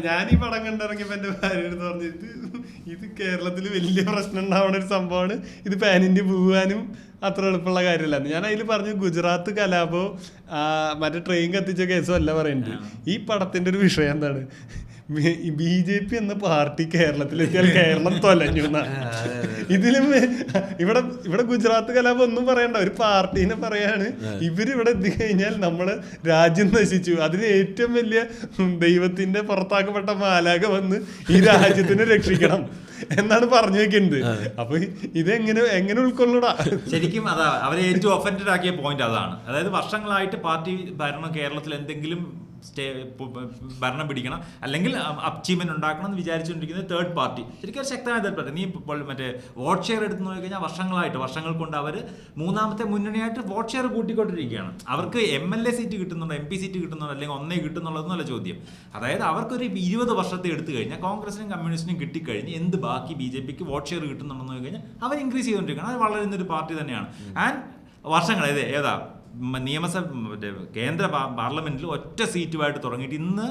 ഞാൻ ഈ പടം കണ്ടിറങ്ങിയപ്പോ എന്റെ ഭാര്യയോട് പറഞ്ഞിട്ട് ഇത് കേരളത്തിൽ വലിയ പ്രശ്നം ഉണ്ടാവുന്ന ഒരു സംഭവമാണ്, ഇത് പാൻ ഇന്ത്യ പോവാനും അത്ര എളുപ്പമുള്ള കാര്യമല്ല. ഞാൻ അതിൽ പറഞ്ഞു ഗുജറാത്ത് കലാപോ മറ്റേ ട്രെയിൻ കത്തിച്ച കേസോ അല്ല പറയുന്നത്. ഈ പടത്തിന്റെ ഒരു വിഷയം എന്താണ്, BJP എന്ന പാർട്ടി കേരളത്തിലെത്തിയാൽ കേരളം തൊലഞ്ഞു എന്നാണ്. ഇതിലും ഇവിടെ ഗുജറാത്ത് കലാപം ഒന്നും പറയണ്ട, ഒരു പാർട്ടീനെ പറയാണ് ഇവരിവിടെ എത്തിക്കഴിഞ്ഞാൽ നമ്മള് രാജ്യം നശിച്ചു, അതിന് ഏറ്റവും വലിയ ദൈവത്തിന്റെ പുറത്താക്കപ്പെട്ട മാലാക വന്ന് ഈ രാജ്യത്തിനെ രക്ഷിക്കണം എന്നാണ് പറഞ്ഞു വെക്കുന്നത്. അപ്പൊ ഇതെങ്ങനെ ഉൾക്കൊള്ളൂടാ? ശരിക്കും അതാ അവരെ ഏറ്റവും ഒഫൻഡഡ് ആക്കിയ പോയിന്റ് അതാണ്. അതായത് വർഷങ്ങളായിട്ട് പാർട്ടി ഭരണം കേരളത്തിൽ എന്തെങ്കിലും ഭരണം പിടിക്കണം അല്ലെങ്കിൽ അച്ചീവ്മെന്റ് ഉണ്ടാക്കണം എന്ന് വിചാരിച്ചുകൊണ്ടിരിക്കുന്നത് തേർഡ് പാർട്ടി, ശരിക്കും ഒരു ശക്തമായ തേർഡ് പാർട്ടി. നീ മറ്റേ വോട്ട് ഷെയർ എടുത്ത് നോക്കി കഴിഞ്ഞാൽ വർഷങ്ങൾ കൊണ്ട് അവർ മൂന്നാമത്തെ മുന്നണിയായിട്ട് വോട്ട് ഷെയർ കൂട്ടിക്കൊണ്ടിരിക്കുകയാണ്. അവർക്ക് MLA സീറ്റ് കിട്ടുന്നുണ്ടോ, MP സീറ്റ് കിട്ടുന്നുണ്ടോ, അല്ലെങ്കിൽ ഒന്നേ കിട്ടുന്നുള്ളതെന്നല്ല ചോദ്യം. അതായത് അവർക്കൊരു 20 വർഷത്തെ എടുത്തു കഴിഞ്ഞാൽ കോൺഗ്രസിനും കമ്മ്യൂണിസ്റ്റിനും കിട്ടിക്കഴിഞ്ഞ് എന്ത് ബാക്കി BJPക്ക് വോട്ട് ഷെയർ കിട്ടുന്നുണ്ടെന്ന് നോക്കി കഴിഞ്ഞാൽ അവർ ഇൻക്രീസ് ചെയ്തുകൊണ്ടിരിക്കുകയാണ്. അത് വളരുന്നൊരു പാർട്ടി തന്നെയാണ്. ആൻഡ് വർഷങ്ങൾ ഏതാ നിയമസഭ കേന്ദ്ര പാർലമെന്റിൽ ഒറ്റ സീറ്റുമായിട്ട് തുടങ്ങിയിട്ട് ഇന്ന്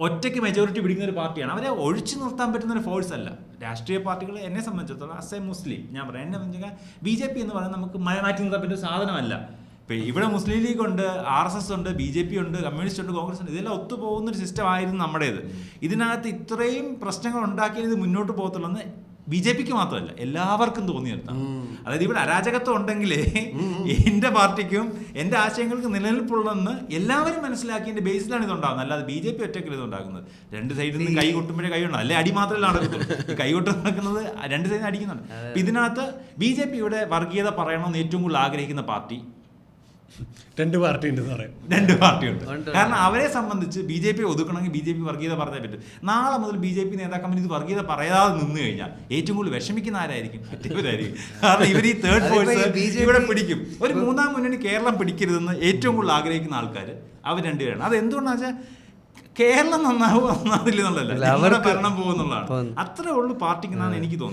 ഒറ്റയ്ക്ക് മെജോറിറ്റി പിടിക്കുന്ന ഒരു പാർട്ടിയാണ്. അവരെ ഒഴിച്ചു നിർത്താൻ പറ്റുന്ന ഒരു ഫോഴ്സ് അല്ല. രാഷ്ട്രീയ പാർട്ടികൾ എന്നെ സംബന്ധിച്ചിടത്തോളം ആസ് എ മുസ്ലിം ഞാൻ പറയാം, എന്നെ സംബന്ധിച്ചാൽ BJP എന്ന് പറയുന്നത് നമുക്ക് മാറ്റി നിർത്താൻ പറ്റുന്ന സാധനമല്ല. ഇപ്പം ഇവിടെ മുസ്ലിം ലീഗ് ഉണ്ട്, RSS ഉണ്ട്, BJP ഉണ്ട്, കമ്മ്യൂണിസ്റ്റ് ഉണ്ട്, കോൺഗ്രസ് ഉണ്ട്. ഇതെല്ലാം ഒത്തുപോകുന്ന ഒരു സിസ്റ്റം ആയിരുന്നു നമ്മുടേത്. ഇതിനകത്ത് ഇത്രയും പ്രശ്നങ്ങൾ ഉണ്ടാക്കിയത് മുന്നോട്ട് പോകത്തുള്ളൂ BJPക്ക് മാത്രമല്ല എല്ലാവർക്കും തോന്നിയെടുത്താണ്. അതായത് ഇവിടെ അരാജകത്വം ഉണ്ടെങ്കിലേ എൻ്റെ പാർട്ടിക്കും എൻ്റെ ആശയങ്ങൾക്ക് നിലനിൽപ്പുള്ളതെന്ന് എല്ലാവരും മനസ്സിലാക്കിയതിൻ്റെ ബേസിലാണ് ഇതുണ്ടാകുന്നത്. അല്ലാതെ BJP ഒറ്റയ്ക്കല്ല ഇതുണ്ടാക്കുന്നത്. രണ്ട് സൈഡിൽ നിന്ന് കൈ കൊട്ടുമ്പോഴേ കൈ ഉണ്ടാകും, അല്ലെ അടി മാത്രമല്ല നടക്കുന്നത്. കൈ കൊട്ട് നടക്കുന്നത് രണ്ട് സൈഡിൽ നിന്ന് അടിക്കുന്നുണ്ട്. അപ്പം ഇതിനകത്ത് BJP ഇവിടെ വർഗീയത പറയണമെന്ന് ഏറ്റവും കൂടുതൽ ആഗ്രഹിക്കുന്ന പാർട്ടി രണ്ട് പാർട്ടി ഉണ്ട്. കാരണം അവരെ സംബന്ധിച്ച് BJP ഒതുക്കണമെങ്കിൽ BJP വർഗീയത പറഞ്ഞേ പറ്റും. നാളെ മുതൽ BJP നേതാക്കന്മാർ ഇത് വർഗീയത പറയാതെ നിന്ന് കഴിഞ്ഞാൽ ഏറ്റവും കൂടുതൽ വിഷമിക്കുന്ന ആരായിരിക്കും? മറ്റേവരായിരിക്കും. കാരണം ഇവർ ഈ തേർഡ് ഫോഴ്സ് ഇവിടെ പിടിക്കും. ഒരു മൂന്നാം മുന്നണി കേരളം പിടിക്കരുതെന്ന് ഏറ്റവും കൂടുതൽ ആഗ്രഹിക്കുന്ന ആൾക്കാർ അവർ രണ്ടുപേരാണ്. അത് എന്തുകൊണ്ടാണെന്ന് വെച്ചാൽ കേരളം നന്നാവില്ല എന്നുള്ളതല്ല, ഭരണം പോകുന്നുള്ളതാണ്. അത്രേ ഉള്ളൂ പാർട്ടിക്ക് എന്നാണ് എനിക്ക് തോന്നുന്നത്.